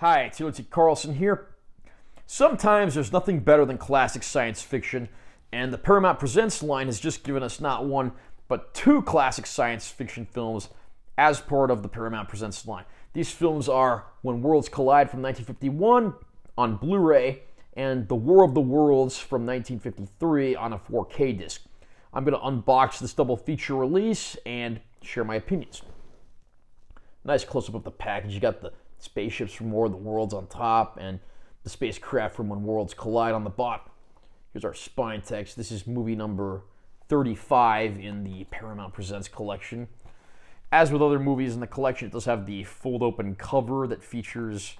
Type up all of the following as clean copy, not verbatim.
Hi, it's Timothy Carlson here. Sometimes there's nothing better than classic science fiction, and the Paramount Presents line has just given us not one, but two classic science fiction films as part of the Paramount Presents line. These films are When Worlds Collide from 1951 on Blu-ray and The War of the Worlds from 1953 on a 4K disc. I'm going to unbox this double feature release and share my opinions. Nice close-up of the package. You got the spaceships from War of the Worlds on top and the spacecraft from When Worlds Collide on the bottom. Here's our spine text. This is movie number 35 in the Paramount Presents collection. As with other movies in the collection, it does have the fold-open cover that features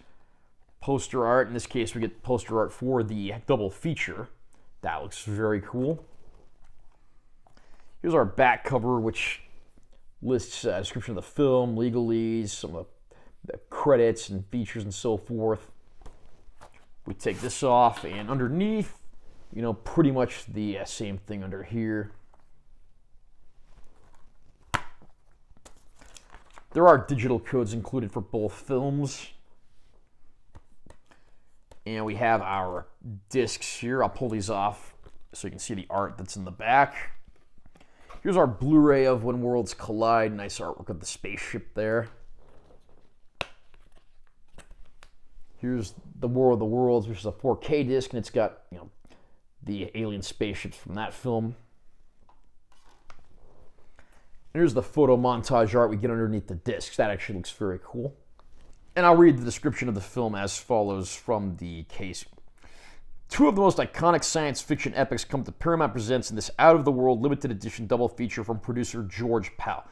poster art. In this case, we get poster art for the double feature. That looks very cool. Here's our back cover, which lists a description of the film, legalese, some of the credits and features and so forth. We take this off, and underneath, pretty much the same thing under here. There are digital codes included for both films. And we have our discs here. I'll pull these off so you can see the art that's in the back. Here's our Blu-ray of When Worlds Collide. Nice artwork of the spaceship there. Here's The War of the Worlds, which is a 4K disc, and it's got, the alien spaceships from that film. And here's the photo montage art we get underneath the discs. That actually looks very cool. And I'll read the description of the film as follows from the case. Two of the most iconic science fiction epics come to Paramount Presents in this out-of-the-world limited edition double feature from producer George Pal.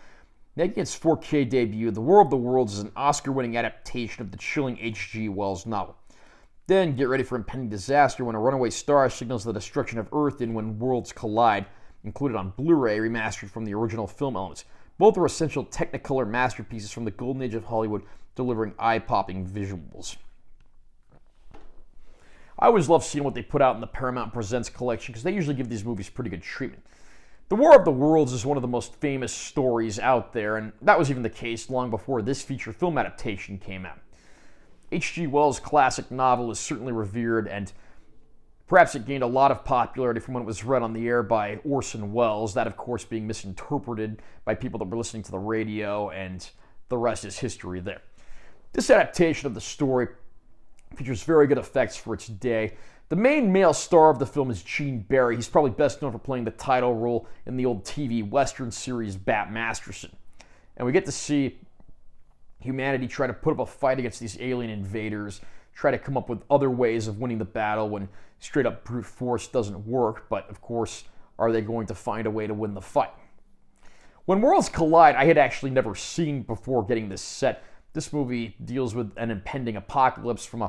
Making its 4K debut, The War of the Worlds is an Oscar-winning adaptation of the chilling H.G. Wells novel. Then get ready for impending disaster when a runaway star signals the destruction of Earth in When Worlds Collide, included on Blu-ray, remastered from the original film elements. Both are essential Technicolor masterpieces from the golden age of Hollywood, delivering eye-popping visuals. I always love seeing what they put out in the Paramount Presents collection because they usually give these movies pretty good treatment. The War of the Worlds is one of the most famous stories out there, and that was even the case long before this feature film adaptation came out. H.G. Wells' classic novel is certainly revered, and perhaps it gained a lot of popularity from when it was read on the air by Orson Welles, that of course being misinterpreted by people that were listening to the radio, and the rest is history there. This adaptation of the story features very good effects for its day. The main male star of the film is Gene Barry. He's probably best known for playing the title role in the old TV Western series Bat Masterson. And we get to see humanity try to put up a fight against these alien invaders, try to come up with other ways of winning the battle when straight up brute force doesn't work, but of course, are they going to find a way to win the fight? When Worlds Collide, I had actually never seen before getting this set. This movie deals with an impending apocalypse from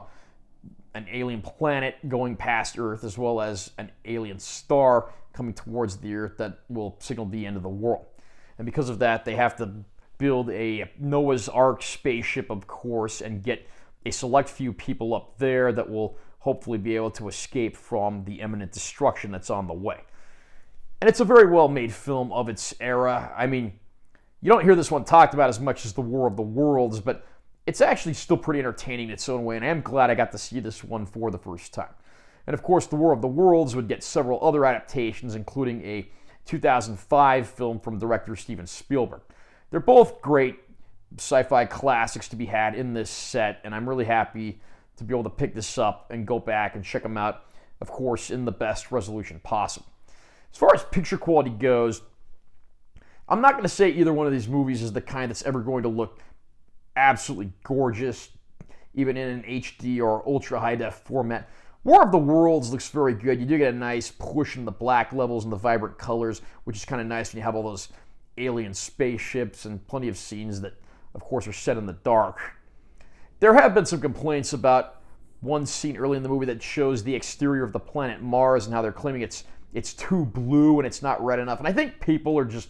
an alien planet going past Earth, as well as an alien star coming towards the Earth that will signal the end of the world. And because of that, they have to build a Noah's Ark spaceship, of course, and get a select few people up there that will hopefully be able to escape from the imminent destruction that's on the way. And it's a very well-made film of its era. I mean, you don't hear this one talked about as much as The War of the Worlds, but it's actually still pretty entertaining in its own way, and I am glad I got to see this one for the first time. And of course, The War of the Worlds would get several other adaptations, including a 2005 film from director Steven Spielberg. They're both great sci-fi classics to be had in this set, and I'm really happy to be able to pick this up and go back and check them out, of course, in the best resolution possible. As far as picture quality goes, I'm not going to say either one of these movies is the kind that's ever going to look absolutely gorgeous, even in an HD or ultra high def format. War of the Worlds looks very good. You do get a nice push in the black levels and the vibrant colors, which is kind of nice when you have all those alien spaceships and plenty of scenes that, of course, are set in the dark. There have been some complaints about one scene early in the movie that shows the exterior of the planet Mars and how they're claiming it's too blue and it's not red enough. And I think people are just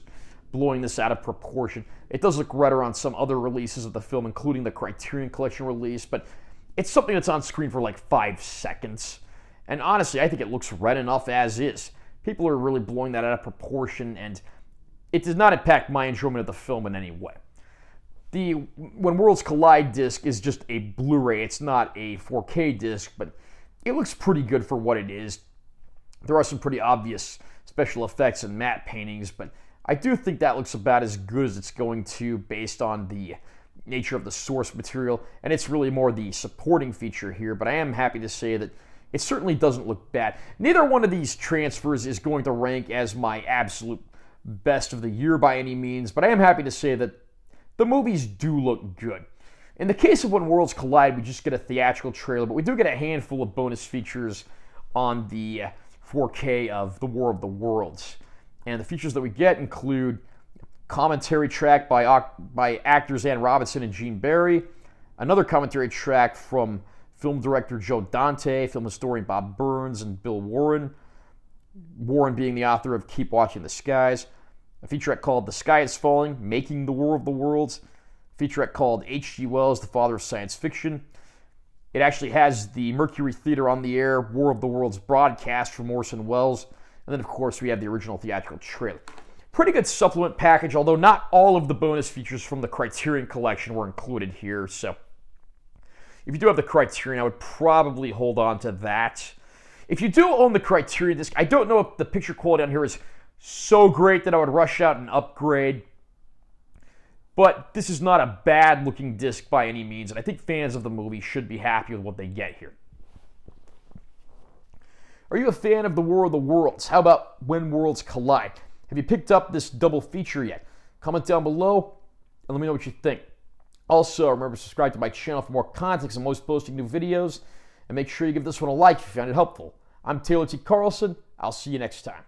blowing this out of proportion. It does look redder on some other releases of the film, including the Criterion Collection release, but it's something that's on screen for like 5 seconds. And honestly, I think it looks red enough as is. People are really blowing that out of proportion, and it does not impact my enjoyment of the film in any way. The When Worlds Collide disc is just a Blu-ray. It's not a 4K disc, but it looks pretty good for what it is. There are some pretty obvious special effects and matte paintings, but I do think that looks about as good as it's going to based on the nature of the source material, and it's really more the supporting feature here, but I am happy to say that it certainly doesn't look bad. Neither one of these transfers is going to rank as my absolute best of the year by any means, but I am happy to say that the movies do look good. In the case of When Worlds Collide, we just get a theatrical trailer, but we do get a handful of bonus features on the 4K of The War of the Worlds. And the features that we get include commentary track by actors Anne Robinson and Gene Barry, another commentary track from film director Joe Dante, film historian Bob Burns, and Bill Warren. Warren being the author of Keep Watching the Skies. A featurette called The Sky is Falling, Making the War of the Worlds. A featurette called H.G. Wells, the Father of Science Fiction. It actually has the Mercury Theater on the air, War of the Worlds broadcast from Orson Welles. And then, of course, we have the original theatrical trailer. Pretty good supplement package, although not all of the bonus features from the Criterion Collection were included here. So if you do have the Criterion, I would probably hold on to that. If you do own the Criterion disc, I don't know if the picture quality on here is so great that I would rush out and upgrade. But this is not a bad-looking disc by any means, and I think fans of the movie should be happy with what they get here. Are you a fan of The War of the Worlds? How about When Worlds Collide? Have you picked up this double feature yet? Comment down below and let me know what you think. Also, remember to subscribe to my channel for more content. I'm always posting new videos. And make sure you give this one a like if you found it helpful. I'm Taylor T. Carlson. I'll see you next time.